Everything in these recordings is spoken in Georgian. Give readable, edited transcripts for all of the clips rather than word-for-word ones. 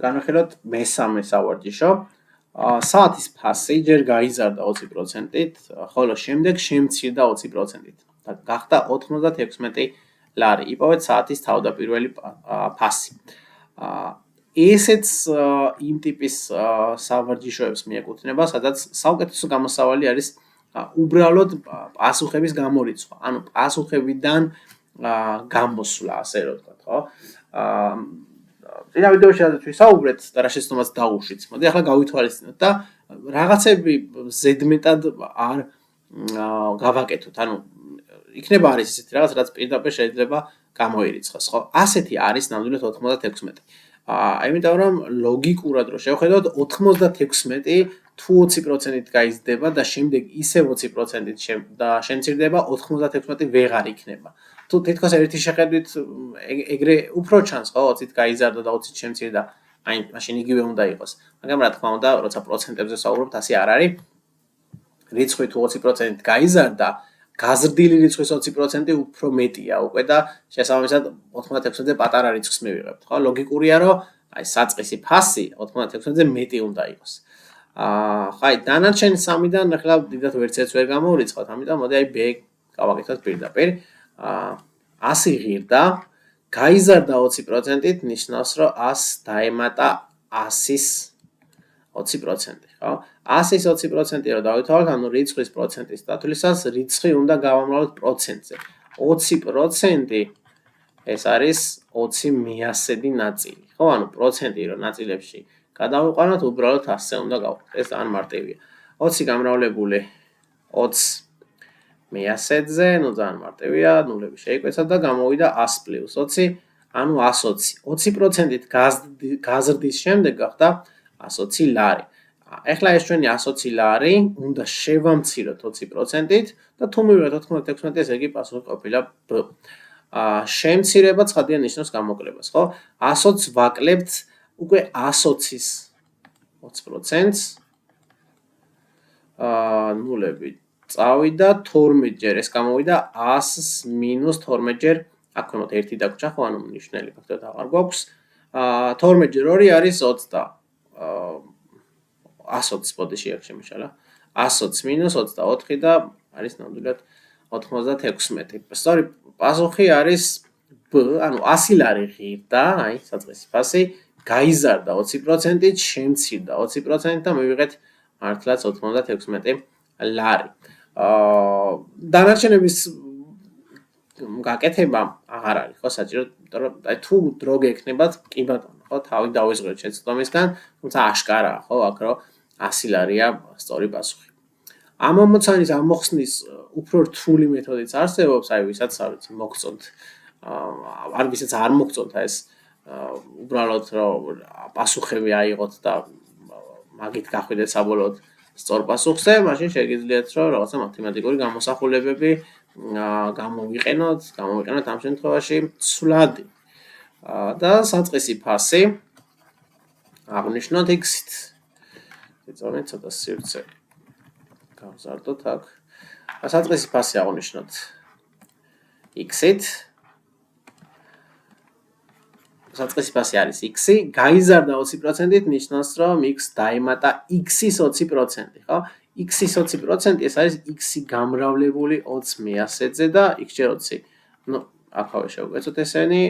განვიხილოთ მესამე სავარჯიშო. საათის ფასი ჯერ გაიზარდა 20%-ით, ხოლო შემდეგ შემცირდა 20%-ით და გახდა 96 ლარი. იპოვეთ საათის თავდაპირველი ფასი. ესეც იმ ტიპის სავარჯიშოებს მიეკუთვნება, სადაც საუკეთესო გამოსავალი არის უბრალოდ პასუხების გამორიცხვა, ანუ პასუხებიდან გამოსვლა, ასე რომ ვთქვათ, ხო? წინა ვიდეოში სადაც ვისაუბრეთ და რა შეცდომაც დავუშვით. მოდი ახლა გავითვალისწინოთ და რაღაცები ზედმეტად არ გავაკეთოთ. ანუ იქნება არის ესეთი რაღაც, რაც პირდაპირ შეიძლება გამოირიცხოს, ხო? ასეთი არის ნამდვილად 96. იმიტომ რომ ლოგიკურად რო შევხედოთ 96 თუ 20%-ით გაიზრდება და შემდეგ ისევ 20%-ით და შემცირდება 96 ვეღარ იქნება. თუ თითქოს ერთი შეხედვით ეგრე უფრო ჩანს, ხო, 20-ით გაიზარდა და 20-ით შემცირდა, აი მაშინ იგივე უნდა იყოს. მაგრამ რა თქმა უნდა, როცა პროცენტებზე საუბრობთ, ასე არ არის. რიცხვი თუ 20%-ით გაიზარდა, გაზრდილი რიცხვის 20% უფრო მეტია უკვე და შესაბამისად 96-ზე პატარა რიცხვს მივიღებთ, ხო? ლოგიკურია, რომ აი საწყისი ფასი 96-ზე მეტი უნდა იყოს. ხაი, დანარჩენი 3-დან ახლა დიდად ვერცერთს ვერ გამოვრიცხავთ, ამიტომ მოდი აი B გავაკეთოთ პირდაპირ. 100 ღირდა, გაიზარდა 20%-ით, ნიშნავს, რომ 100 დაემატა 100-ის 20%, ხო? 100-ის 20% რო დავითვალოთ, ანუ რიცხვის პროცენტის დათვლისას რიცხვი უნდა გავამრავლოთ პროცენტზე. 20% ეს არის 20 მიასედი ნაწილი, ხო? ანუ პროცენტი რო ნაწილებში გადავიყვანოთ, უბრალოდ 100-ზე უნდა გავხდეთ. ეს ძალიან მარტივია. 20 გამრავლებული 20 მიასედზე, ნუ ძალიან მარტივია, ნულები შეიკვეცათ და გამოვიდა 100 პლუს 20, ანუ 120. 20%-ით გაზრდის შემდეგ გახდა 120 ლარი. ეხლა ეს ჩვენი 120 ლარი უნდა შევამციროთ 20%-ით და თუ მივიღეთ 96, ესე იგი პასუხი ყოფილა B. შემცირება ცხადია ნიშნავს გამოკლებას, ხო? 120 ვაკლებთ უკვე 120-ის 20%-ს. ნულები წავიდა 12 ჯერ, ეს გამოვიდა 100-ს მინუს 12 ჯერ, აქ ქვემოთ 1 დაგვრჩა, ხო, ანუ მნიშვნელი ფაქტობრივად აღარ გვაქვს. 12 ჯერ 2 არის 20. 120 ბოდიში აქ შემიშალა. 120 მინუს 24 და არის ნამდვილად 96. სწორი პასუხი არის B, ანუ 100 ლარი ღირდა, აი, საწყისი ფასი, გაიზარდა 20%-ით, შემცირდა 20% და მივიღეთ მართლაც 96 ლარი. დანარჩენების გაკეთება აღარ არის, ხო, საჭირო, იმიტომ რომ აი თუ დრო გექნებათ, კი ბატონო, ხო, თავი დავიზღვრეთ შეცდომისგან, თუმცა აშკარაა, ხო, აქ რომ 100 ლარია სწორი პასუხი. ამ ამოცანის ამოხსნის უფრო რთული მეთოდიც არსებობს, აი ვისაც არ ვიცი, მოგწონთ, არ ვისაც არ მოგწონთ ეს უბრალოდ რომ პასუხები აიღოთ და მაგით გახვიდეთ საბოლოოდ სწორ პასუხზე, მაშინ შეგიძლიათ რომ რაღაცა მათემატიკური გამოსახულებები გამოვიყენოთ ამ შემთხვევაში ცვლადი. და საწყისი ფასი აღნიშნოთ X-ით. ეწონეთ ცოტა სივრცე. გავზარდოთ აქ. საწყისი ფასი აღნიშნოთ X-ით. საწყისი ფასი არის X-ი, გაიზარდა 20%-ით, ნიშნავს რომ X დაემატა X-ის 20%, ხო? X-ის 20% ეს არის X-ი გამრავლებული 20 მიასედზე და X ჯერ 20. ნუ, აქავე შევკვეცოთ ესენი,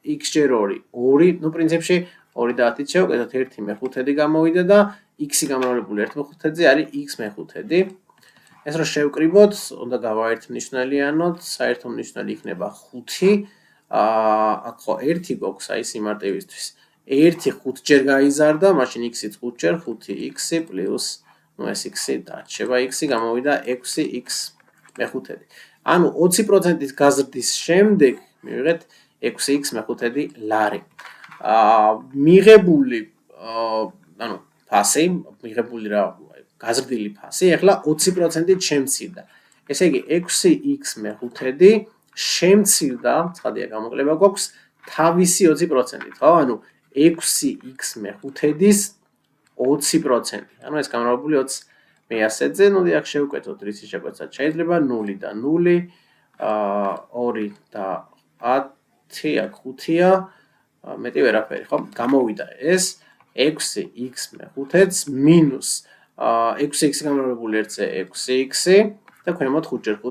X ჯერ 2, 2, ნუ პრინციპში 2 და 10-ით შევკვეცოთ 1 მეხუთედი გამოვიდა და X-ი გამრავლებული 1 მეხუთედზე არის X მეხუთედი. ეს რო შევკრიბოთ, უნდა გავაერთმნიშვნელიანოთ, საერთო მნიშვნელი იქნება 5. აქ ხო 1 გვაქვს აი სიმარტივისთვის. 1 5 ჯერ გაიზარდა, მაშინ X-ით 5 ჯერ 5X პლუს ნუ ეს X-ი დარჩება X-ი გამოვიდა 6X მეხუთედი. ანუ 20%-ით გაზრდის შემდეგ მივიღეთ 6X მეხუთედი ლარი. მიღებული ანუ ფასი, მიღებული რა გაზრდილი ფასი, ახლა 20%-ით შემცირდა. ესე იგი 6X მეხუთედი შემცირდა, ცხადია გამოკლება გვაქვს თავისი 20%-ით, ხო? ანუ 6X მეხუთედის 20%. ანუ ეს გამრავლებული 20 მიასედზე, ნუ აქ შევკვეთოთ, რისი შეკვეცად შეიძლება 0 და 0, 2 და 10, აქ 5-ია, მეტი ვერაფერი, ხო? გამოვიდა ეს 6x მე-5-ს მინუს 6x გამრავლებული 1-ზე 6x და ქვემოთ 5-ჯერ 5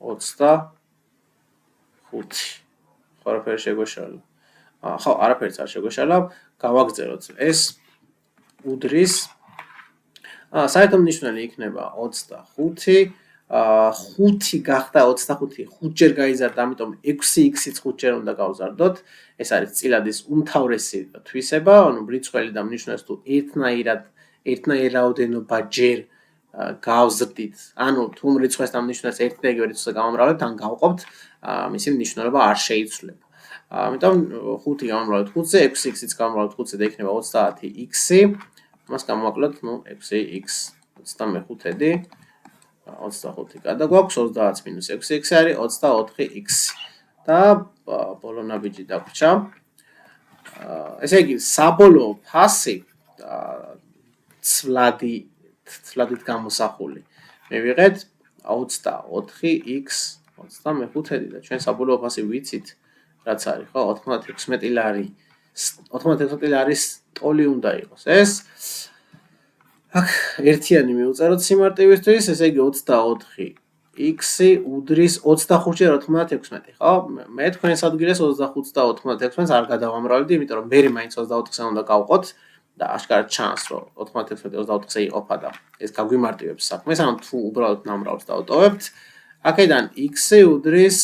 25 ხო არაფერი შეგვეშალა ხო არაფერიც არ შეგვეშალა გავაგზავნოთ ეს უდრის საერთო მნიშვნელი იქნება 25 5 გახდა 25 5-ჯერ გაიზარდა ამიტომ 6x-იც 5-ჯერ უნდა გავზარდოთ ეს არის წილადის უმთავრესი თვისება ანუ მრიცხველი და მნიშვნელს თუ ერთნაირ რაოდენობაჯერ გავზრდით ანუ თუ მრიცხვას და მნიშვნელს ერთნაირ რიცხვზე გავამრავლებთ ან გავყოფთ მისი მნიშვნელობა არ შეიცვლება ამიტომ 5 გამომავლოთ 5-ზე 6x-იც გამომავლოთ 5-ზე და იქნება 30x-ი მას გამოვაკლოთ 6x 25-დი 25 გადაგვაქვს 30 - 6x არის 24x და ბოლო ნაბიჯი დაგვრჩა ესე იგი საბოლოო ფასი ცვლადით გამოსახული მივიღეთ 24x 25-დი და ჩვენ საბოლოო ფასი ვიცით რაც არის ხო 96 ლარი 96 ლარის ტოლი უნდა იყოს ეს აქ ერთიანი მივუწეროთ სიმარტივისთვის ესე იგი 24x-ი უდრის 25-ჯერ 96 ხო მე თქვენს ადგილას 25 და 96-ს არ გადავამრავლებდი იმიტომ რომ მე მაინც 24-ზე უნდა გავყოთ და აშკარად ჩანს რომ 96 24-ზე იყოფა და ეს გაგვიმარტივებს საქმეს ანუ თუ უბრალოდ ნამრავლს დავტოვებთ აქედან x-ი უდრის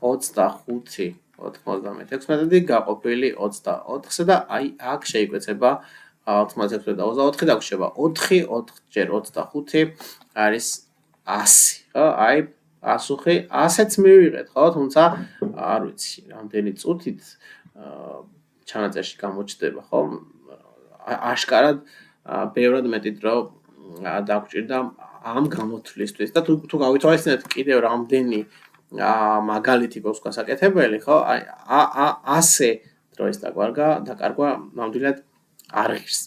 25 96-დი გაყოფილი 24-ზე და აი აქ შეიკვეცება 96 და 24 დაგვრჩება 4 4-ჯერ 25 არის 100 ხო აი პასუხი 100-ს მივიღეთ ხო თუმცა არ ვიცი რამდენი წუთით ჩანაწერში გამოჩნდება ხო აშკარად ბევრად მეტი დრო დაგჭირდა ამ გამოთვლისთვის და თუ გავითვალისწინებთ კიდევ რამდენი მაგალითი გვაქვს გასაკეთებელი ხო აი 100 დროის დაკარგვა ნამდვილად არ ღირს